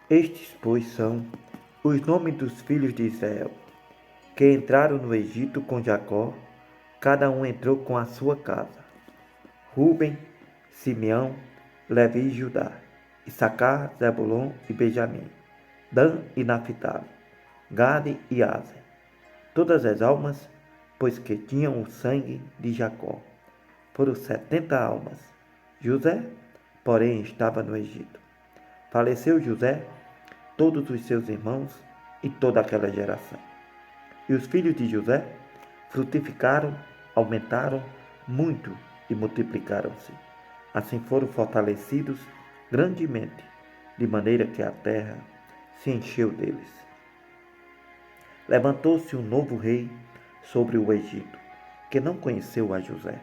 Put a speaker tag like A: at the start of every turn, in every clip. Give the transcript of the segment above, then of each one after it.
A: Estes, pois, são os nomes dos filhos de Israel, que entraram no Egito com Jacó, cada um entrou com a sua casa: Ruben, Simeão, Levi e Judá, Issacar, Zebulon e Benjamim, Dan e Naphtali, Gade e Aser. Todas as almas, pois que tinham o sangue de Jacó, foram 70 almas. José, porém, estava no Egito. Faleceu José, todos os seus irmãos e toda aquela geração. E os filhos de José frutificaram, aumentaram muito e multiplicaram-se. Assim foram fortalecidos grandemente, de maneira que a terra se encheu deles. Levantou-se um novo rei sobre o Egito, que não conheceu a José,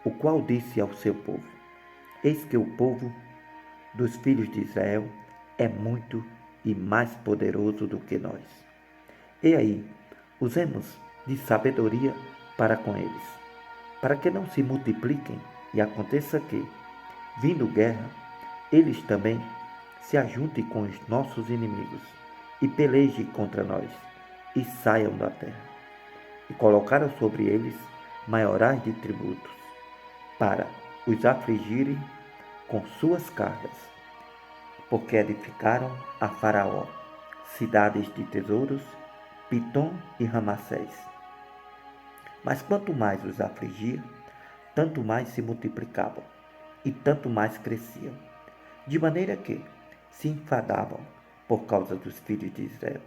A: o qual disse ao seu povo: Eis que o povo dos filhos de Israel é muito e mais poderoso do que nós. E aí, usemos de sabedoria para com eles, para que não se multipliquem e aconteça que, vindo guerra, eles também se ajuntem com os nossos inimigos e pelejem contra nós e saiam da terra. E colocaram sobre eles maiorais de tributos, para os afligirem com suas cargas, porque edificaram a Faraó cidades de tesouros, Pitom e Ramassés. Mas quanto mais os afligia, tanto mais se multiplicavam e tanto mais cresciam, de maneira que se enfadavam por causa dos filhos de Israel.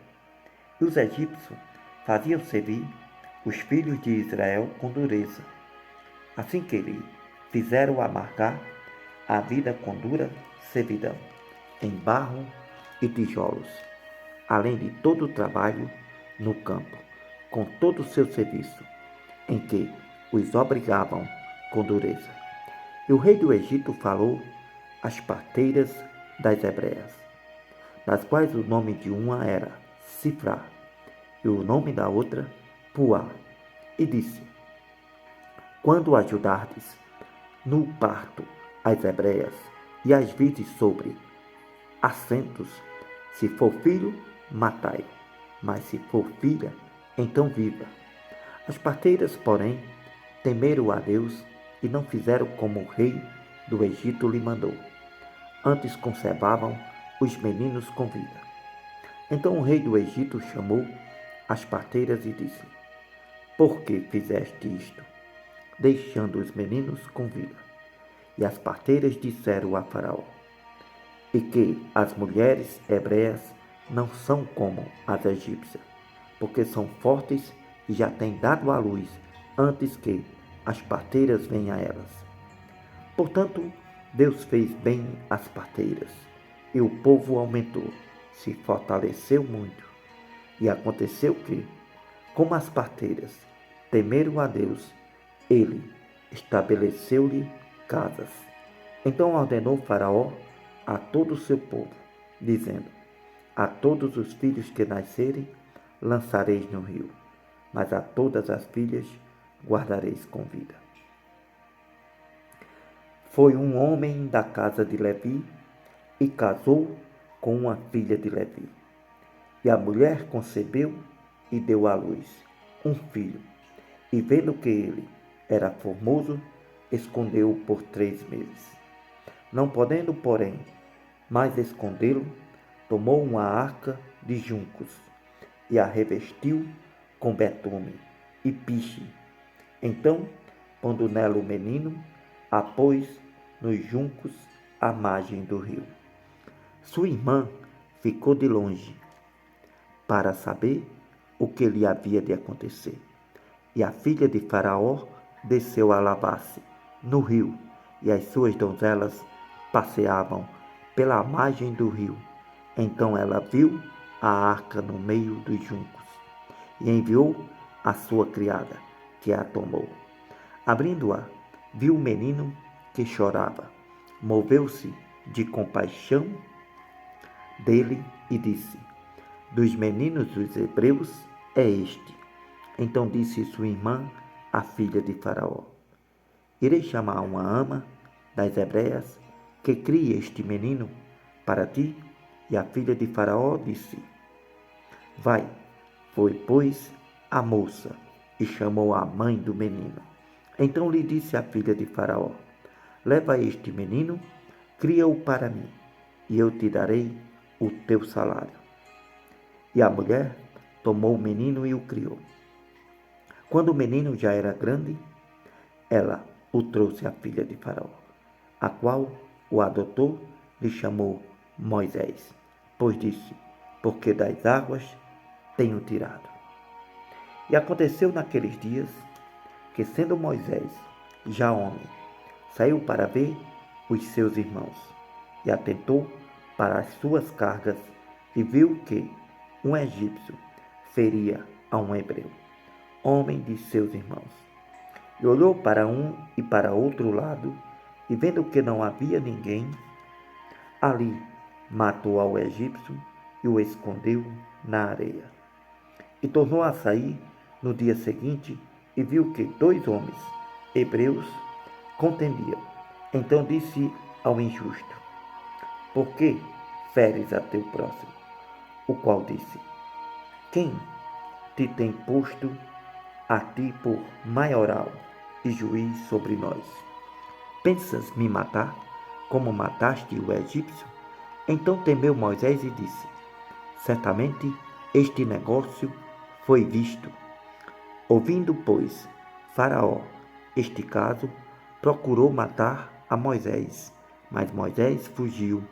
A: E os egípcios faziam servir os filhos de Israel com dureza, assim que lhe fizeram amargar a vida com dura servidão, em barro e tijolos, além de todo o trabalho no campo, com todo o seu serviço, em que os obrigavam com dureza. E o rei do Egito falou às parteiras das hebreias, das quais o nome de uma era Sifrá, e o nome da outra Puá, e disse: Quando ajudardes no parto as hebreias e as virdes sobre assentos, se for filho, matai, mas se for filha, então viva. As parteiras, porém, temeram a Deus e não fizeram como o rei do Egito lhe mandou. Antes conservavam os meninos com vida. Então o rei do Egito chamou as parteiras e disse: Por que fizeste isto, deixando os meninos com vida? E as parteiras disseram a Faraó: E que as mulheres hebreias não são como as egípcias, porque são fortes e já têm dado à luz antes que as parteiras venham a elas. Portanto, Deus fez bem às parteiras, e o povo aumentou, se fortaleceu muito. E aconteceu que, como as parteiras temeram a Deus, ele estabeleceu-lhe casas. Então ordenou Faraó a todo o seu povo, dizendo: A todos os filhos que nascerem lançareis no rio, mas a todas as filhas guardareis com vida. Foi um homem da casa de Levi e casou com uma filha de Levi. E a mulher concebeu e deu à luz um filho. E vendo que ele era formoso, escondeu-o por 3 meses. Não podendo, porém, mais escondê-lo, tomou uma arca de juncos e a revestiu com betume e piche. Então, pondo nela o menino, a pôs nos juncos à margem do rio. Sua irmã ficou de longe para saber o que lhe havia de acontecer. E a filha de Faraó desceu a lavar-se no rio, e as suas donzelas passeavam pela margem do rio. Então ela viu a arca no meio dos juncos, e enviou a sua criada, que a tomou. Abrindo-a, viu o menino que chorava. Moveu-se de compaixão dele e disse: Dos meninos dos hebreus é este. Então disse sua irmã, a filha de Faraó: Irei chamar uma ama das hebreias que crie este menino para ti E a filha de Faraó disse: Vai. Foi, pois, a moça e chamou a mãe do menino. Então lhe disse a filha de Faraó: Leva este menino, cria-o para mim, e eu te darei o teu salário. E a mulher tomou o menino e o criou. Quando o menino já era grande, ela o trouxe à filha de Faraó, a qual o adotou, lhe chamou Moisés, pois disse: Porque das águas tenho tirado. E aconteceu naqueles dias que, sendo Moisés já homem, saiu para ver os seus irmãos e atentou para as suas cargas e viu que um egípcio feria a um hebreu, homem de seus irmãos. E olhou para um e para outro lado, e vendo que não havia ninguém ali, matou ao egípcio e o escondeu na areia. E tornou a sair no dia seguinte e viu que 2 homens hebreus contendiam. Então disse ao injusto: Por que feres a teu próximo? O qual disse: Quem te tem posto a ti por maioral e juiz sobre nós? Pensas me matar, como mataste o egípcio? Então temeu Moisés e disse: Certamente este negócio foi visto. Ouvindo, pois, Faraó este caso, procurou matar a Moisés, mas Moisés fugiu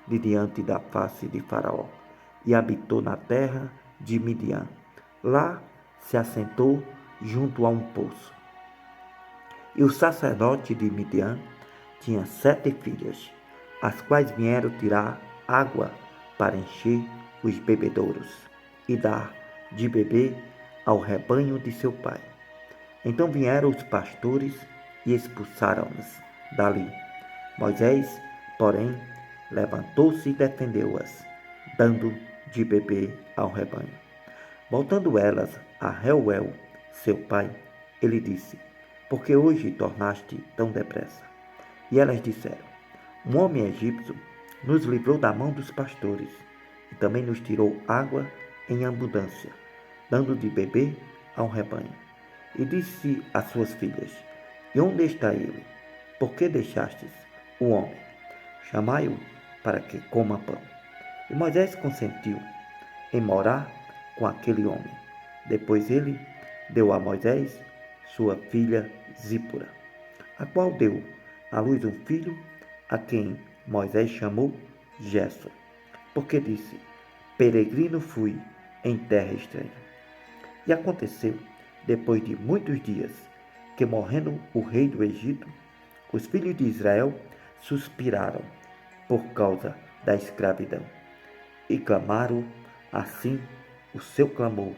A: de diante da face de Faraó e habitou na terra de Midian. Lá se assentou junto a um poço. E o sacerdote de Midian tinha 7 filhas, as quais vieram tirar água para encher os bebedouros e dar de beber ao rebanho de seu pai. Então vieram os pastores e expulsaram-nas dali. Moisés, porém, levantou-se e defendeu-as, dando de beber ao rebanho. Voltando elas a Reuel, seu pai, ele disse: Por que hoje tornaste tão depressa? E elas disseram: Um homem egípcio nos livrou da mão dos pastores e também nos tirou água em abundância, dando de beber ao rebanho. E disse às suas filhas: E onde está ele? Por que deixastes o homem? Chamai-o para que coma pão. E Moisés consentiu em morar com aquele homem. Depois ele deu a Moisés sua filha Zípora, a qual deu à luz um filho, a quem Moisés chamou Gerson, porque disse: Peregrino fui em terra estranha. E aconteceu, depois de muitos dias, que morrendo o rei do Egito, os filhos de Israel suspiraram por causa da escravidão e clamaram. Assim o seu clamor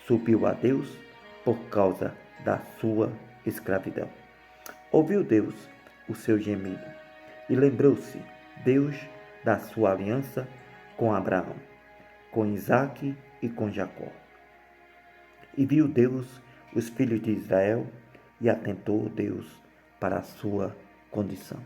A: subiu a Deus por causa da sua escravidão. Ouviu Deus o seu gemido e lembrou-se Deus da sua aliança com Abraão, com Isaque e com Jacó. E viu Deus os filhos de Israel e atentou Deus para a sua condição.